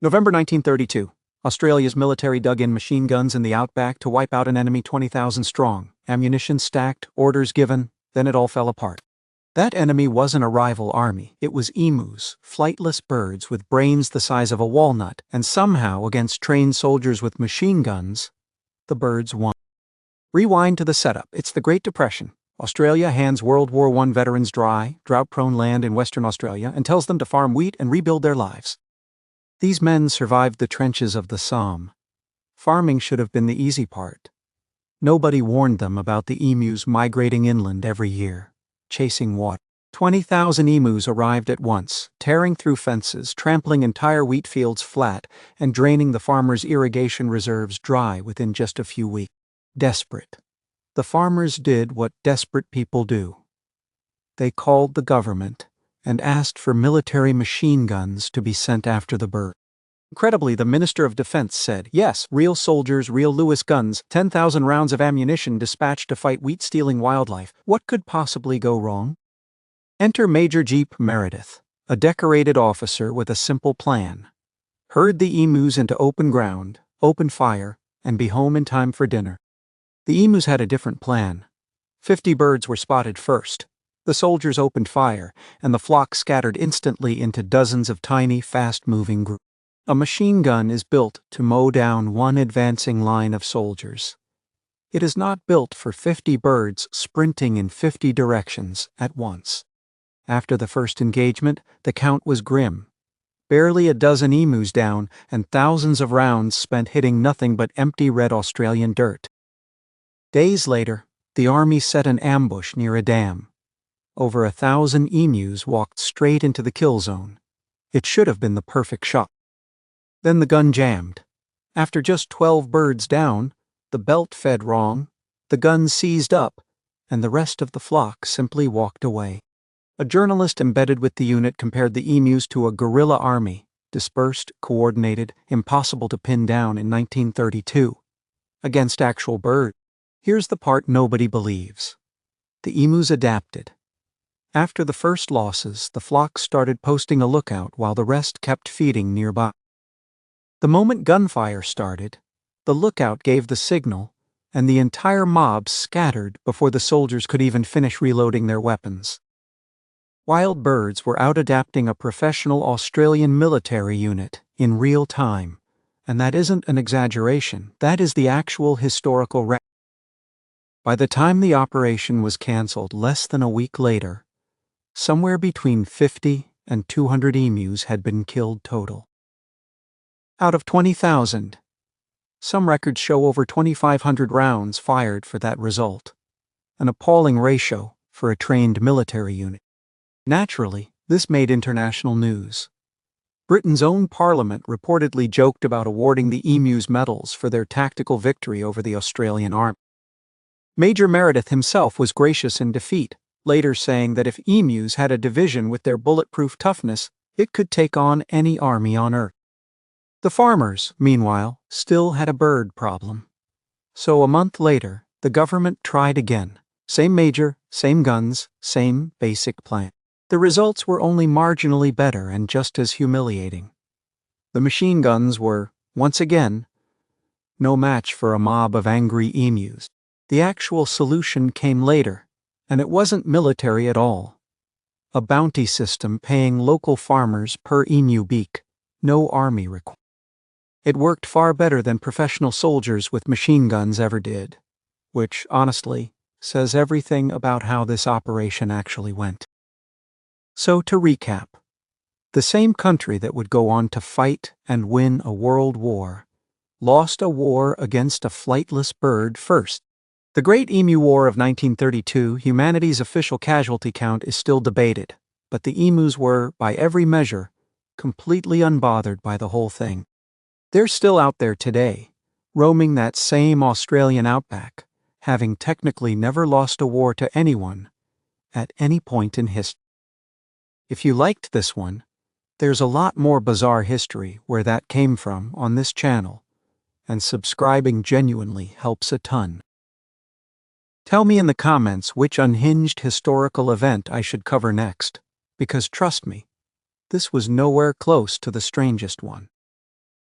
November 1932. Australia's military dug in machine guns in the outback to wipe out an enemy 20,000 strong. Ammunition stacked, orders given, then it all fell apart. That enemy wasn't a rival army, it was emus, flightless birds with brains the size of a walnut, and somehow, against trained soldiers with machine guns, the birds won. Rewind to the setup. It's the Great Depression. Australia hands World War I veterans dry, drought-prone land in Western Australia and tells them to farm wheat and rebuild their lives. These men survived the trenches of the Somme. Farming should have been the easy part. Nobody warned them about the emus migrating inland every year, chasing water. 20,000 emus arrived at once, tearing through fences, trampling entire wheat fields flat, and draining the farmers' irrigation reserves dry within just a few weeks. Desperate. The farmers did what desperate people do. They called the government and asked for military machine guns to be sent after the birds. Incredibly, the Minister of Defense said, yes, real soldiers, real Lewis guns, 10,000 rounds of ammunition dispatched to fight wheat-stealing wildlife. What could possibly go wrong? Enter Major Jeep Meredith, a decorated officer with a simple plan. Herd the emus into open ground, open fire, and be home in time for dinner. The emus had a different plan. 50 birds were spotted first. The soldiers opened fire, and the flock scattered instantly into dozens of tiny, fast-moving groups. A machine gun is built to mow down one advancing line of soldiers. It is not built for 50 birds sprinting in 50 directions at once. After the first engagement, the count was grim. Barely a dozen emus down, and thousands of rounds spent hitting nothing but empty red Australian dirt. Days later, the army set an ambush near a dam. Over 1,000 emus walked straight into the kill zone. It should have been the perfect shot. Then the gun jammed. After just 12 birds down, the belt fed wrong, the gun seized up, and the rest of the flock simply walked away. A journalist embedded with the unit compared the emus to a guerrilla army, dispersed, coordinated, impossible to pin down in 1932, against actual birds. Here's the part nobody believes. The emus adapted. After the first losses, the flock started posting a lookout while the rest kept feeding nearby. The moment gunfire started, the lookout gave the signal, and the entire mob scattered before the soldiers could even finish reloading their weapons. Wild birds were out-adapting a professional Australian military unit in real time, and that isn't an exaggeration, that is the actual historical record. By the time the operation was cancelled less than a week later, somewhere between 50 and 200 emus had been killed total. Out of 20,000, some records show over 2,500 rounds fired for that result, an appalling ratio for a trained military unit. Naturally, this made international news. Britain's own parliament reportedly joked about awarding the emus medals for their tactical victory over the Australian army. Major Meredith himself was gracious in defeat, later saying that if emus had a division with their bulletproof toughness, it could take on any army on Earth. The farmers, meanwhile, still had a bird problem. So a month later, the government tried again. Same major, same guns, same basic plan. The results were only marginally better and just as humiliating. The machine guns were, once again, no match for a mob of angry emus. The actual solution came later, and it wasn't military at all. A bounty system paying local farmers per emu beak, no army required. It worked far better than professional soldiers with machine guns ever did, which, honestly, says everything about how this operation actually went. So to recap, the same country that would go on to fight and win a world war lost a war against a flightless bird first. The Great Emu War of 1932, humanity's official casualty count is still debated, but the emus were, by every measure, completely unbothered by the whole thing. They're still out there today, roaming that same Australian outback, having technically never lost a war to anyone at any point in history. If you liked this one, there's a lot more bizarre history where that came from on this channel, and subscribing genuinely helps a ton. Tell me in the comments which unhinged historical event I should cover next, because trust me, this was nowhere close to the strangest one.